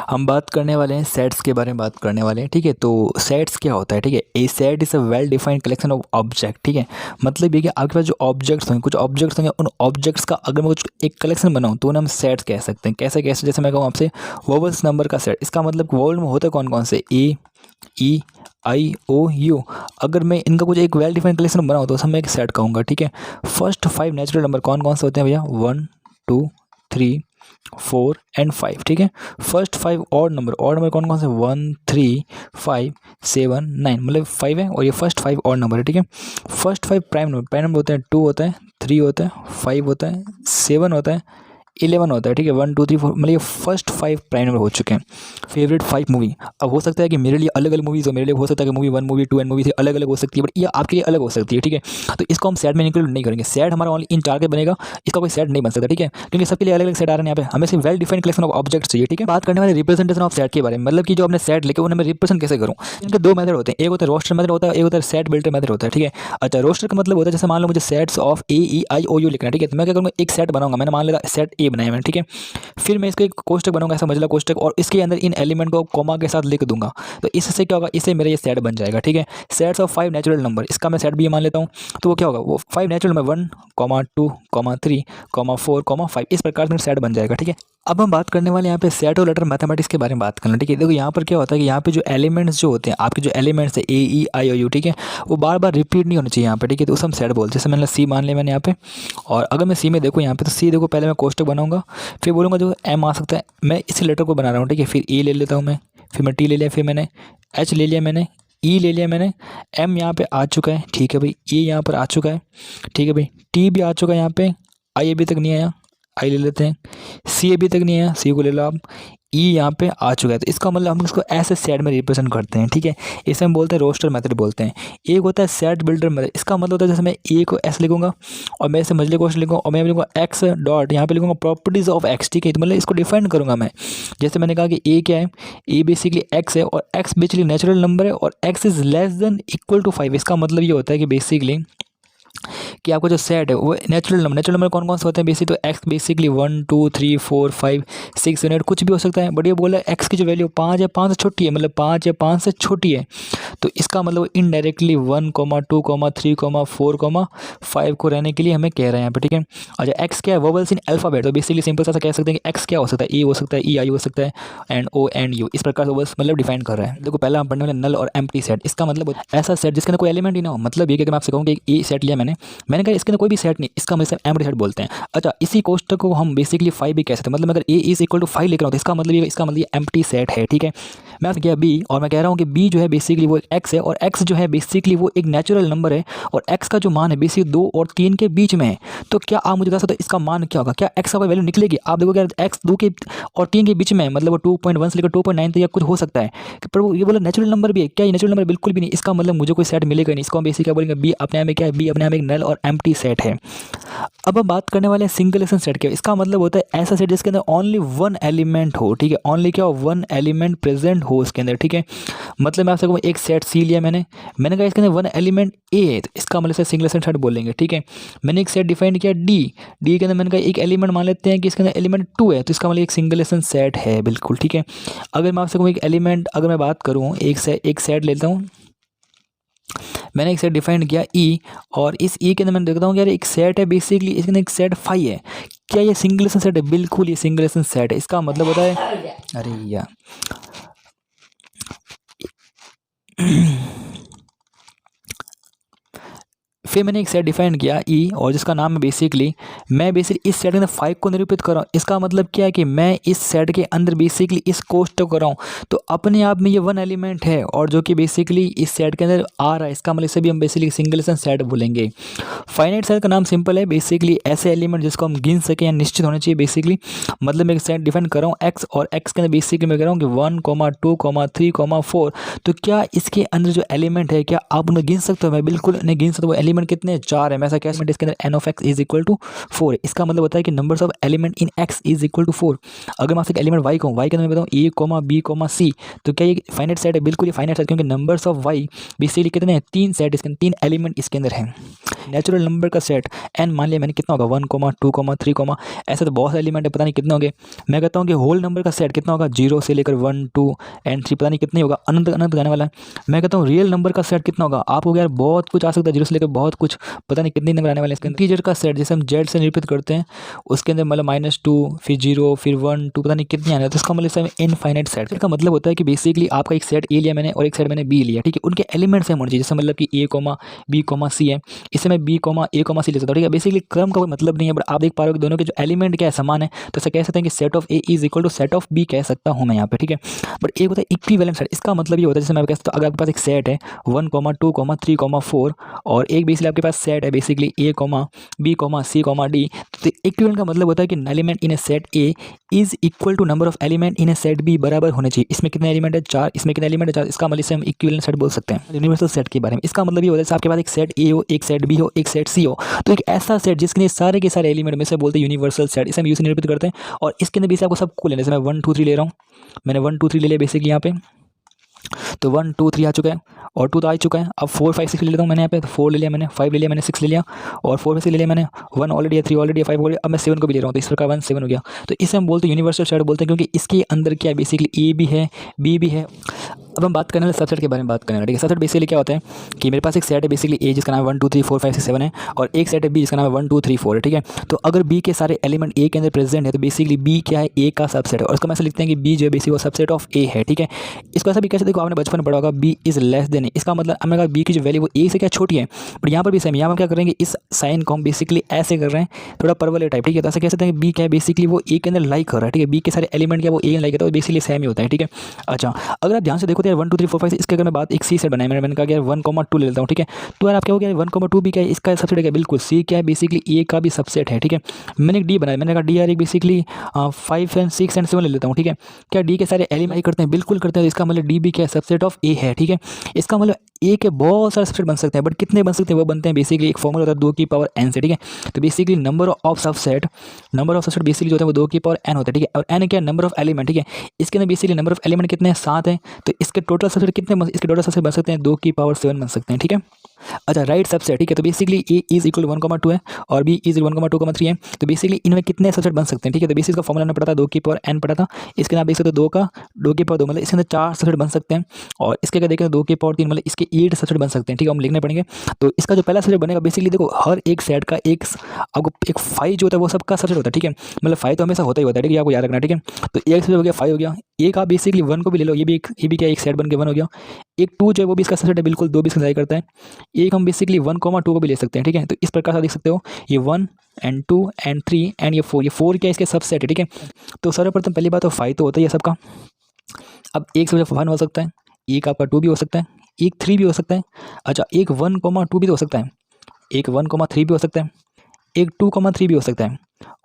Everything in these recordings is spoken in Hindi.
हम बात करने वाले हैं सेट्स के बारे में बात करने वाले हैं। ठीक है, तो सेट्स क्या होता है? ठीक है, a set is a well defined collection of object. ठीक है, मतलब ये कि आपके पास जो ऑब्जेक्ट्स होंगे, कुछ ऑब्जेक्ट्स होंगे, उन ऑब्जेक्ट्स का अगर मैं कुछ एक कलेक्शन बनाऊँ तो उन्हें हम सेट्स कह सकते हैं। कैसे कैसे? जैसे मैं कहूँ आपसे वोवल्स नंबर का सेट, इसका मतलब वोवल में होता है कौन कौन से? ए, ई, आई, ओ, यू। अगर मैं इनका कुछ एक वेल डिफाइंड कलेक्शन बनाऊँ तो उसे मैं एक सेट कहूँगा। ठीक है, फर्स्ट 5 नेचुरल नंबर कौन कौन से होते हैं भैया? 1, 2, 3, 4 एंड 5। ठीक है, फर्स्ट 5 ऑड नंबर कौन कौन से? 1, 3, 5, 7, 9, मतलब 5 है और ये फर्स्ट 5 ऑड नंबर है। ठीक है, फर्स्ट 5 प्राइम नंबर होते हैं। 2 होता है, 3 होता है, 5 होता है, 7 होता है, 11 होता है। ठीक है, 1, 2, 3, 4, मतलब ये फर्स्ट 5 प्राइम नंबर हो चुके हैं। फेवरेट 5 मूवी, अब हो सकता है कि मेरे लिए अलग अलग मूवीज़ हो, मेरे लिए हो सकता है कि मूवी 1, मूवी 2 एंड मूवी 3 अलग अलग हो सकती है, बट ये आपके लिए अलग हो सकती है। ठीक है, तो इसको हम सेट में इंक्लूड नहीं करेंगे। सेट हमारा ओनली इन 4 के बनेगा, इसका कोई सेट नहीं बन सकता। ठीक है, क्योंकि सबके लिए अलग अलग सेट आ रहे हैं। यहाँ पे हमें सिर्फ well defined collection of objects चाहिए। ठीक है, बात करने वाले रिप्रेजेंटेशन ऑफ सेट के बारे में, मतलब कि जो अपने सेट लेके उन्हें मैं रिप्रेजेंट कैसे करूँ। इनके 2 मेथड होते हैं, एक होता है रोस्टर मेथड होता है, एक होता है सेट बिल्डर मेथड होता है। ठीक है, अच्छा, रोस्टर का मतलब होता है जैसे मान लो मुझे sets of A, E, I, O, U लिखना है। ठीक है, तो मैं क्या करूँगा, एक सेट बनाऊंगा। मैंने मान लिया सेट ए बनाया मैंने। ठीक है, फिर मैं इसको एक कोष्टक बनाऊंगा, ऐसा मझला कोष्टक, और इसके अंदर इन एलिमेंट को कॉमा के साथ लिख दूंगा। तो इससे क्या होगा, इससे मेरा ये सेट बन जाएगा। ठीक है, सेट्स ऑफ 5 नेचुरल नंबर, इसका मैं सेट भी मान लेता हूँ। तो वो क्या होगा, वो 5 नेचुरल नंबर 1, 2, 3, 4, 5, इस प्रकार से सेट बन जाएगा। ठीक है, अब हम बात करने वाले यहाँ पे सेट और लेटर मैथमेटिक्स के बारे में बात करना। ठीक है, देखो यहाँ पर क्या होता है कि यहाँ पे जो एलिमेंट्स जो होते हैं, आपके जो एलिमेंट्स है ए, ई, आई, ओ, यू, ठीक है, वो बार बार रिपीट नहीं होने चाहिए यहाँ पे। ठीक है, तो उसे हम सेट बोलते हैं। जैसे मैंने सी मान लिया मैंने यहाँ पे, और अगर मैं सी में देखूँ यहाँ पे, तो सी देखो, पहले मैं कोष्टक बनाऊंगा, फिर बोलूँगा जो एम आ सकता है, मैं इस लेटर को बना रहा हूँ। ठीक है, फिर ई ले लेता हूँ मैं, फिर मैं टी ले लिया, फिर मैंने एच ले लिया, मैंने ई ले लिया, मैंने एम यहाँ पे आ चुका है। ठीक है भाई, ई यहाँ पर आ चुका है। ठीक है भाई, टी भी आ चुका है यहाँ पे, आई अभी तक नहीं आया, आई ले लेते हैं। सी अभी तक नहीं आया, सी को ले लो आप। ई यहाँ पे आ चुका है, तो इसका मतलब हम इसको ऐसे सेट में रिप्रेजेंट करते हैं। ठीक है, इसे हम बोलते हैं रोस्टर मेथड बोलते हैं। एक होता है सेट बिल्डर मेथड, इसका मतलब होता है जैसे मैं ए को एस लिखूंगा और मैं इसे मजले क्वेश्चन लिखूंगा और मैं लिखूंगा एक्स डॉट, यहाँ पे लिखूंगा प्रॉपर्टीज ऑफ एक्स। ठीक है, तो मतलब इसको डिफाइन करूंगा मैं। जैसे मैंने कहा कि ए क्या है, ए बेसिकली एक्स है, और एक्स बेसिकली नेचुरल नंबर है, और x is less than equal to 5। इसका मतलब ये होता है कि बेसिकली कि आपका जो सेट है वो नेचुरल नंबर कौन कौन से होते हैं बेसिक, तो एक्स बेसिकली 1, 2, 3, 4, 5, 6, 7, 8 कुछ भी हो सकता है। बट ये बोला एक्स की जो वैल्यू 5 है, 5 से छोटी है, मतलब 5 है 5 से छोटी है, तो इसका मतलब इनडायरेक्टली 1, 2, 3, 4, 5 को रहने के लिए हमें कह रहे हैं यहाँ पे। ठीक है, अच्छा, एक्स क्या है, वोवल्स इन अल्फाबेट, तो बेसिकली सिंपल सा कह सकते हैं कि एक्स क्या हो सकता है, ए हो सकता है, ई, आई हो सकता है, एंड ओ एंड यू, इस प्रकार से वोवल्स मतलब डिफाइन कर रहा है। देखो, पहला हम पढ़ने वाले नल और एम्प्टी सेट, इसका मतलब ऐसा सेट जिसके अंदर कोई एलिमेंट ही ना हो। मतलब ये कि मैं आपसे कहूँ कि ए सेट लिया मैंने कहा इसके अंदर कोई भी सेट नहीं, इसका मतलब एम्प्टी सेट बोलते हैं। अच्छा, इसी कोष्टक को हम बेसिकली 5 भी कह सकते हैं। मतलब अगर ए इज इक्वल टू 5 लिख रहा हूँ तो इसका मतलब ये एम्प्टी सेट है। ठीक है, मैं आपसे किया बी, और मैं कह रहा हूँ कि बी जो है बेसिकली वो एक्स है, और एक्स जो है बेसिकली वो एक नेचुरल नंबर है, और एक्स का जो मान है बेसिकली 2 और 3 के बीच में है। तो क्या आप मुझे बता सकते हो इसका मान क्या होगा? क्या एक्स का कोई वैल्यू निकलेगी? आप देखो, क्या एक्स 2 के और 3 के बीच में है, मतलब वो 2.1 से लेकर 2.9 तक या कुछ हो सकता है, पर वो ये बोला नेचुरल नंबर भी है। क्या ये नेचुरल नंबर? बिल्कुल भी नहीं। इसका मतलब मुझे कोई सेट मिलेगा नहीं। इसको हम बेसिकली क्या बोलेंगे, बी अपने आप में क्या है, बी अपने आप में एक नल और एम्प्टी सेट है। अब हम बात करने वाले हैं सिंगलेशन सेट के। इसका मतलब होता है ऐसा सेट जिसके अंदर ओनली वन एलिमेंट हो। ठीक है, ओनली क्या हो, वन एलिमेंट प्रेजेंट हो उसके अंदर। ठीक है, मतलब मैं आपसे कहूँ एक सेट सी लिया मैंने कहा इसके अंदर वन एलिमेंट ए है, तो इसका मतलब सिंगलेशन सेट बोलेंगे। ठीक है, मैंने एक सेट डिफाइन किया डी के अंदर मैंने कहा एक एलिमेंट मान लेते हैं कि इसके अंदर एलिमेंट 2 है, तो इसका मतलब एक सिंगलेशन सेट है बिल्कुल। ठीक है, अगर मैं आपसे कहूँ एक एलिमेंट, अगर मैं बात करूँ एक सेट लेता हूँ, मैंने एक सेट डिफाइन किया ई, और इस ई के अंदर मैंने देखता हूँ कि यार एक सेट है बेसिकली, इसके अंदर एक सेट 5 है। क्या ये सिंगलेशन सेट है? बिल्कुल ये सिंगलेशन सेट है। इसका मतलब होता है, अरे यार फिर मैंने एक सेट डिफाइन किया ई, और जिसका नाम है बेसिकली, मैं बेसिकली इस सेट के अंदर 5 को निरूपित कर रहा हूँ। इसका मतलब क्या है कि मैं इस सेट के अंदर बेसिकली इस कोष्टक कर रहा हूँ, तो अपने आप में ये वन एलिमेंट है, और जो कि बेसिकली इस सेट के अंदर आ रहा है। इसका मतलब इसे भी हम बेसिकली सिंगलेशन सेट बोलेंगे। फाइनाइट सेट का नाम सिंपल है, बेसिकली ऐसे एलिमेंट जिसको हम गिन सकें या निश्चित होने चाहिए बेसिकली। मतलब मैं एक सेट डिफाइन कर रहा हूँ एक्स, और एक्स के अंदर बेसिकली मैं कह रहा हूँ कि 1, 2, 3, 4, तो क्या इसके अंदर जो एलिमेंट है क्या आप उन्हें गिन सकते हो? मैं बिल्कुल नहीं गिन सकता। वो एलिमेंट एलिमेंट कितने हैं, 4 है। मैं ऐसा कैसे इसके अंदर n of x is equal to 4 है। इसका मतलब होता है कि numbers of element in x is equal to 4। अगर मैं आपसे एलिमेंट वाई कहूँ, वाई के अंदर मैं बताऊँ ए कोमा बी कोमा सी, तो क्या ये फाइनाइट सेट है? बिल्कुल ये फाइनाइट सेट, क्योंकि नंबर्स ऑफ वाई बेसिकली कितने हैं, 3 सेट, इसके 3 एलिमेंट इसके अंदर हैं। नेचुरल नंबर का सेट एन मान लिया मैंने, कितना होगा 1 2 3 ऐसे तो बहुत सारे एलिमेंट है, पता नहीं कितने होंगे। मैं कहता हूँ कि होल नंबर का सेट कितना होगा, 0 से लेकर 1 2 एंड 3, पता नहीं कितने होगा, अनंत अनंत जाने वाला है। मैं कहता हूँ रियल नंबर का सेट कितना होगा, आप हो गया यार बहुत कुछ आ सकता है, 0 से लेकर बहुत कुछ, पता नहीं कितने नंबर आने वाले हैं। इसके इंटीजर का सेट जैसे हम जेड से निरूपित करते हैं, उसके अंदर मतलब -2 फिर 0 फिर 1 2, पता नहीं कितने आने, तो इसका मतलब इनफाइनाइट सेट का मतलब होता है कि बेसिकली आपका एक सेट ए लिया मैंने और एक सेट मैंने बी लिया, ठीक है, उनके एलिमेंट्स हैं होने चाहिए, जैसे मतलब कि ए कोमा बी कोमा सी है, इससे मैं बी कोमा ए कोमा सी ले सकता हूँ, ठीक है। बेसिकली क्रम का कोई मतलब नहीं है, बट आप देख पा रहे हो कि दोनों के जो एलिमेंट क्या है समान है, तो ऐसा कह सकते हैं कि set of A is equal to set of B कह सकता हूँ मैं यहाँ पे, ठीक है। बट एक होता है इक्विवेलेंट सेट, इसका मतलब ये होता है जैसे मैं कह सकता हूँ अगर आपके पास एक सेट है 1 2 3 4 और एक बेसिकली आपके पास सेट है basically A B C D, तो इक्विवेलेंट का मतलब होता है कि element in a set A is equal to number of element in a set B बराबर होने चाहिए। इसमें कितने एलिमेंट है, 4, इसमें कितने एलिमेंट है, 4, इसका मतलब इसे हम इक्विवेलेंट सेट बोल सकते हैं। यूनिवर्सल सेट के बारे में इसका मतलब ये होता है आपके पास एक सेट ए हो, एक सेट बी हो, एक सेट सी हो, तो एक ऐसा सेट जिसके सारे के सारे एलिमेंट में से बोलते हैं यूनिवर्सल सेट, इसे हम यूज निरूपित करते हैं। और इसके अंदर भी आपको सबको लेना, जैसे मैं 1 2 3 ले रहा हूँ, मैंने 1 2 3 ले लिया बेसिकली यहाँ पे, तो 1 2 3 आ चुका है और 2 तो आ ही चुका है। अब 4 5 6 ले लेता हूँ मैंने यहाँ पे, तो 4 ले लिया मैंने, 5 ले लिया मैंने, 6 ले लिया और 4 में से ले लिया मैंने, 1 ऑलरेडी है, 3 ऑलरेडी है, 5 ऑलरेडी, अब मैं 7 को भी ले रहा हूँ, तो इस प्रकार 1 7 हो गया। तो इसे हम बोलते हैं यूनिवर्सल सेट बोलते हैं, क्योंकि इसके अंदर क्या है बेसिकली ए भी है बी भी है। अब हम बात करने वाले सबसेट के बारे में बात करने वाले, ठीक है। सबसेट बेसिकली क्या होता है कि मेरे पास एक सेट है बेसिकली ए जिसका नाम है 1 2 3 4 5 6 7 है, और एक सेट है बी जिसका नाम है 1 2 3 4 है, ठीक है। तो अगर बी के सारे एलिमेंट ए के अंदर प्रेजेंट है, तो बेसिकली बी क्या है, ए का सबसेट है, और इसको हम ऐसे लिखते हैं कि बी जो है बेसिकली वो सबसेट ऑफ ए है, ठीक है। इसको ऐसा भी कैसे, देखो आपने बचपन में पढ़ा होगा बी इज लेस देन ए, इसका मतलब हमने कहा बी की जो वैल्यू वो ए से क्या छोटी है, बट यहाँ पर भी सेम, यहाँ पर क्या करेंगे, इस साइन को हम बेसिकली ऐसे कर रहे हैं, थोड़ा परवल टाइप, ठीक है। तो ऐसे कह सकते हैं कि बी क्या है बेसिकली वो ए के अंदर लाइक कर रहा है, ठीक है, बी के सारे एलिमेंट क्या वो ए लाइक करता है, तो बेसिकली सेम ही होता है, ठीक है। अच्छा, अगर आप ध्यान से देखो तो यार 1 2 3 4 5 इसके अगर मैं बात एक सी सेट बनाया मैंने कहा यार 1 2 ले लेता हूँ, ठीक है। तो यार आप क्या हो गया 1 2 भी क्या है, इसका सबसेट है, बिल्कुल सी क्या है बेसिकली ए का भी सबसेट है, ठीक है। मैंने एक डी बनाया, मैंने कहा डी यार एक बेसिकली 5 एंड 6 एंड 7 ले लेता हूँ, ठीक है। क्या डी के सारे एलिमेंट करते हैं, बिल्कुल करते हैं, तो इसका मतलब डी भी क्या है, सबसेट ऑफ ए है, ठीक है। इसका मतलब ए के बहुत सारे सबसेट बन सकते हैं, बट कितने बन सकते हैं, वो बनते हैं बेसिकली एक फॉर्मूला होता है 2 की पावर n से, ठीक है। तो basically number of subset basically जो होता है वो 2 की पावर n होता है, ठीक है। और n क्या है, नंबर ऑफ एलिमेंट, ठीक है। इसके अंदर बेसिकली नंबर ऑफ एलिमेंट कितने हैं, 7 हैं, तो इसके टोटल सबसेट कितने इसके टोटल सबसेट बन सकते हैं, 2 की पावर 7 बन सकते हैं, ठीक है। अच्छा, राइट सबसेट, ठीक है। तो बेसिकली ए इज इक्वल 1 2 है और बी इज 1 2 3 है, तो बेसिकली इनमें कितने सबसेट बन सकते हैं, ठीक है। तो बेसिकली इसका फॉर्मूला हमने पढ़ा था 2 की पावर n पढ़ा था, इसके अंदर आप देख सकते हो 2 की पावर 2 मतलब इसके अंदर 4 सबसेट बन सकते हैं, और इसके अगर देखें 2 की पावर 3 मतलब इसके 8 सबसेट बन सकते हैं, ठीक है। हम लिखने पड़ेंगे, तो इसका जो पहला सबसेट बनेगा बेसिकली देखो हर एक सेट का एक आपको एक 5 जो होता है वो सबका सबसेट होता है, ठीक है। मतलब 5 तो हमेशा होता ही होता है, ठीक है, आपको याद रखना, ठीक है। तो एक सबसेट हो गया 5 हो गया, एक आप बेसिकली 1 को भी ले लो, ये भी क्या एक सेट बन के 1 हो गया, एक 2 जो है वो भी इसका सबसेट है, बिल्कुल 2 भी इसका करता है, एक हम बेसिकली 1 2 को भी ले सकते हैं, ठीक है। तो इस प्रकार से देख सकते हो ये 1 एंड 2 एंड 3 एंड ये 4 क्या इसके सबसेट है, ठीक है। तो सर्वप्रथम पहली बात तो 5 तो होता ही है सबका। अब एक सबसेट 1 हो सकता है, एक आपका 2 भी हो सकता है, एक 3 भी हो सकता है। अच्छा, एक 1 2 भी तो हो सकता है, एक 1 3 भी हो सकता है, एक 2 3 भी हो सकता है,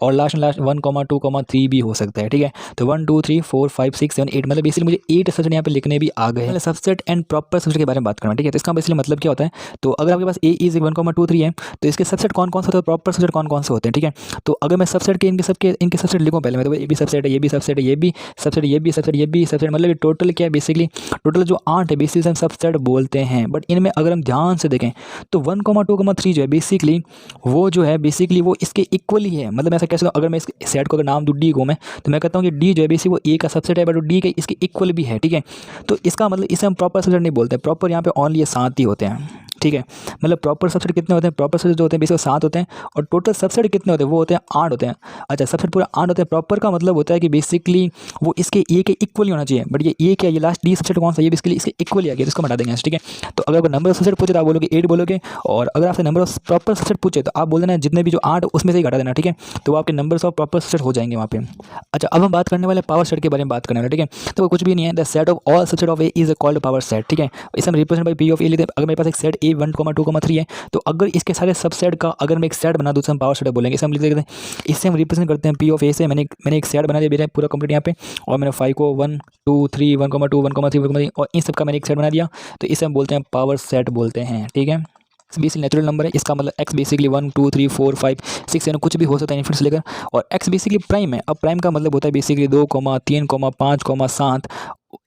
और लास्ट 1 2 3 भी हो सकता है, ठीक है। तो 1 2 3 4 5 6 7 8 मतलब बेसिकली मुझे 8 सबसेट यहाँ पे लिखने भी आ गए हैं। सबसेट एंड प्रॉपर सबसेट के बारे में बात करना, ठीक है। तो इसका बेसिकली मतलब क्या होता है, तो अगर आपके पास ए इज 1 2 3 है, तो इसके सबसेट कौन कौन से होते हैं, प्रॉपर सबसेट कौन कौन से होते हैं, ठीक है। तो अगर मैं सबसेट के इनके सबसेट लिखूँ पहले मैं, तो ये भी सबसेट है, ये भी सबसेट है, ये भी सबसेट, ये भी सबसेट, ये भी सबसेट, मतलब टोटल क्या है बेसिकली टोटल जो 8 है बेसिकली हम सबसेट बोलते हैं। बट इनमें अगर हम ध्यान से देखें तो 1 2 3 जो है बेसिकली वो जो है बेसिकली वो इसके इक्वल ही है। मतलब ऐसा कैसे, अगर मैं इस सेट को अगर नाम दूँ डी को मैं, तो मैं कहता हूँ कि डी जो है बेसिकली वो ए का सबसेट है, बट डी के इसके इक्वल भी है, ठीक है। तो इसका मतलब इसे हम प्रॉपर सबसेट नहीं बोलते, प्रॉपर यहाँ पे ओनली ये 7 ही होते हैं, ठीक है। मतलब प्रॉपर सबसेट कितने होते हैं, प्रॉपर सबसेट जो होते हैं बेसिकली 7 होते हैं, और टोटल सबसेट कितने होते हैं, वो होते हैं 8 होते हैं। अच्छा, सबसेट पूरा 8 होते हैं, प्रॉपर का मतलब होता है कि बेसिकली वो इसके ए के इक्वल ही होना चाहिए, बट ये ए क्या है, ये लास्ट डी सबसेट कौन सा, ये बेसिकली इसके इक्वल ही आ गया, इसको हटा देंगे, ठीक है। तो अगर नंबर ऑफ सबसेट पूछे तो आप बोलोगे 8 बोलोगे, और अगर आपसे नंबर ऑफ प्रॉपर सबसेट पूछे तो आप बोल देना जितने भी जो 8 उसमें से ही घटा देना, ठीक है। तो आपके नंबर्स ऑफ प्रॉपर सबसेट हो जाएंगे वहाँ पे। अच्छा, अब हम बात करने वाले पावर सेट के बारे में बात करने वाले, ठीक है। तो कुछ भी नहीं है, the set of all subset of A is called power set, ठीक है। इसे हम रिप्रेजेंट बाय पी ऑफ ए लेते हैं। अगर मेरे पास एक सेट ए 1 2 3 है, तो अगर इसके सारे सबसेट का अगर मैं एक सेट बना दूँ तो हम पावर सेट बोलेंगे। इसे हम लिख देते हैं, इससे हम रिप्रेजेंट करते हैं पी ऑफ ए से। मैंने एक सेट बना दिया मेरा पूरा कंप्लीट यहाँ पे, और मैंने 5 को 1 2 3 1 2 1 3 1 3 और इन सब का मैंने एक सेट बना दिया, तो इसे हम बोलते हैं पावर सेट बोलते हैं, ठीक है। बेसिकली नेचुरल नंबर है, इसका मतलब एक्स बेसिकली 1 2 3 4 5 6 यानी कुछ भी हो सकता है इन्फिनिट से लेकर। और एक्स बेसिकली प्राइम है। अब प्राइम का मतलब होता है बेसिकली 2, 3, 5, 7,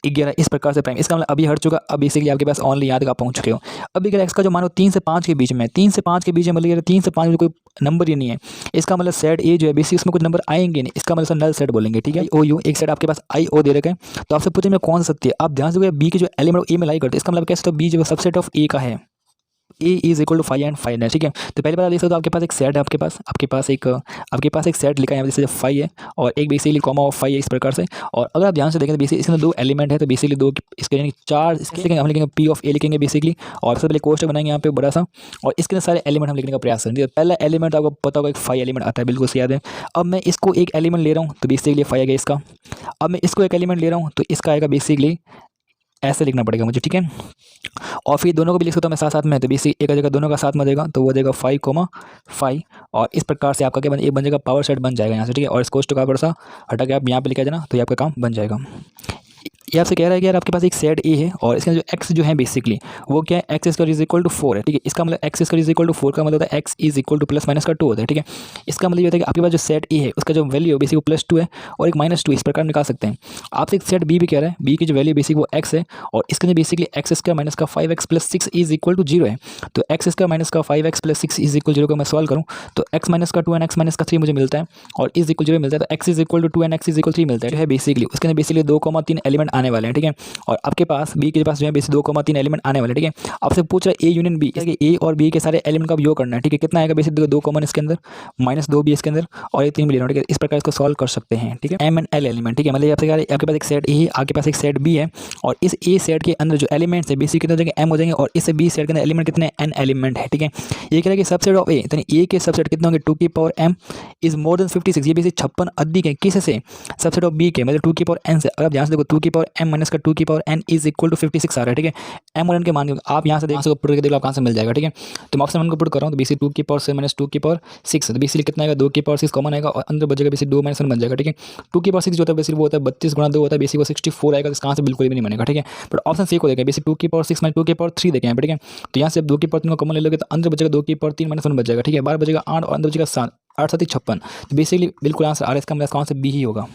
11 इस प्रकार से प्राइम। इसका मतलब अभी हट चुका। अब बेसिकली आपके पास ओनली यहाँ तक आप पहुँच चुके हो। अभी अगर एक्स का जो मानो 3 से 5 के बीच में, 3 से 5 के बीच में मतलब 3 से 5 में कोई नंबर ही नहीं है, इसका मतलब सेट ए जो है बेसिकली उसमें कुछ नंबर आएंगे नहीं, इसका मतलब नल सेट बोलेंगे। ठीक है, ओ यू एक सेट आपके पास आई ओ दे रखा है। तो आपसे पूछे में कौन सा सत्य है, आप ध्यान से बी के जो एलिमेंट ए में लाई करते हैं, इसका मतलब कैसे, तो बी जो सबसेट ऑफ ए का है, ए इज इक्वल टू 5 एंड 5 है। ठीक है, तो पहले बार देख सकते हो आपके पास एक सेट है, आपके पास एक सेट लिखा है जैसे 5 है और एक बेसिकली कॉमा ऑफ 5 है इस प्रकार से। और अगर आप ध्यान से देखें तो बेसिकली इसमें 2 एलिमेंट है, तो बेसिकली 2 इसके यानी 4 इसके लिखेंगे, हम लिखेंगे पी ऑफ ए लिखेंगे बेसिकली। और सबसे पहले कोष्टक बनाएंगे यहाँ पे बड़ा सा और इसके सारे एलिमेंट हम लिखने का प्रयास करेंगे। पहला एलिमेंट आपको पता होगा एक 5 एलिमेंट आता है, बिल्कुल से याद है। अब मैं इसको एक एलिमेंट ले रहा हूँ तो बेसिकली 5 आएगा इसका। अब मैं इसको एक एलिमेंट ले रहा हूँ तो इसका आएगा बेसिकली ऐसे लिखना पड़ेगा मुझे। ठीक है, और फिर दोनों को भी लिख सकता हूँ मैं साथ साथ में, तो बेसिक एक जगह दोनों का साथ में देगा तो वो देगा 5, और इस प्रकार से आपका क्या बन, एक बन जाएगा पावर सेट बन जाएगा यहाँ से। ठीक है, और इसको का थोड़ा सा हटा के आप यहाँ पे लिखा जाना तो ये आपका काम बन जाएगा। ये आपसे कह रहा है कि यार आपके पास एक सेट ए है और इसका जो एक्स जो है बेसिकली वो क्या है, x square is equal to 4 है। ठीक है, इसका मतलब x square is equal to 4 का मतलब होता है x is equal to plus minus का 2 होता है। ठीक है, इसका मतलब ये होता है कि आपके पास जो सेट ए है उसका जो वैल्यू बेसिक वो +2 है और एक -2 इस प्रकार निकाल सकते हैं। आपसे एक सेट बी भी कह रहा है, बी की जो वैल्यू बेसिक वो एक्स है और इसके अंदर बेसिकली एक्स स्क्वायर माइनस का 5x + 6 इज इक्वल टू 0 है। तो एक्स स्क्वायर माइनस का 5x + 6 इज इक्वल 0 को मैं सॉल्व करूँ तो x माइनस का 2 एंड x माइनस का 3 मुझे मिलता है और इज इक्वल 0 मिलता है, तो x इज इक्वल टू 2 एंड x इज इक्वल 3 मिलता है। जो है बेसिकली उसके अंदर बेसिकली 2,3 एलिमेंट आने वाले हैं। ठीक है, और आपके पास बी के पास जो है बेसिक 2,3 एलिमेंट आने वाले। ठीक है, आपसे पूछ रहा है ए यूनियन बी, ए और बी के सारे एलिमेंट का योग करना है। ठीक है, कितना आएगा बेसिक 2 कॉमन इसके अंदर, -2 भी इसके अंदर और ये 3 भी लेना। ठीक है, इस प्रकार इसको सॉल्व कर सकते हैं। ठीक है, एम एंड एल एलिमेंट। ठीक है, मतलब आपसे आपके पास एक सेट ए है, आपके पास एक सेट बी है और इस ए सेट के अंदर जो एलिमेंट्स है बेसिक कितने हो जाएंगे, एम हो जाएंगे और इस बी सेट के अंदर एलिमेंट कितने, एन एलिमेंट है। ठीक है, ये कह रहा है कि सबसेट ऑफ ए, यानी ए के सबसेट कितने होंगे 2 की power m is more than 56। ये बेसिक 56 अधिक है किससे, सबसेट ऑफ बी के मतलब 2 की पावर n से। अगर ध्यान से देखो 2 की पावर m माइनस का 2 की power n is equal to 56 आ रहा है। ठीक है, एम और एन के मान आप यहाँ से देख सकते पुट करके देख लो आप कहाँ से मिल जाएगा। ठीक है, तो मैं ऑप्शन 1 को पुट कर रहा हूँ तो बेसिक 2 की पावर 7 माइनस 2 की पावर 6, तो बेसिकली कितना आएगा 2 की पावर 6 कॉमन आएगा और अंदर बचेगा बेसिक 2 - 1 बन जाएगा। ठीक है, 2 की पावर 6 जो होता है बेसिक वो होता है 32 गुणा 2 होता है, बेसिक वो 64 आएगा, तो इसका आंसर बिल्कुल भी नहीं बनेगा। ठीक है, बट ऑप्शन सी को देखें बेसिक 2 की पावर 6 माइनस 2 की पावर 3 देखें यहाँ पे। ठीक है, तो यहाँ से आप 2 की पावर 3 को कॉमन ले लोगे तो अंदर बचेगा 2 की पावर 3 - 1 बच जाएगा। ठीक है, बाहर बचेगा 8 और अंदर बचेगा 7, 8 7 56। तो बेसिकली बिल्कुल आंसर आ रहा है, इसका मतलब आंसर बी ही होगा।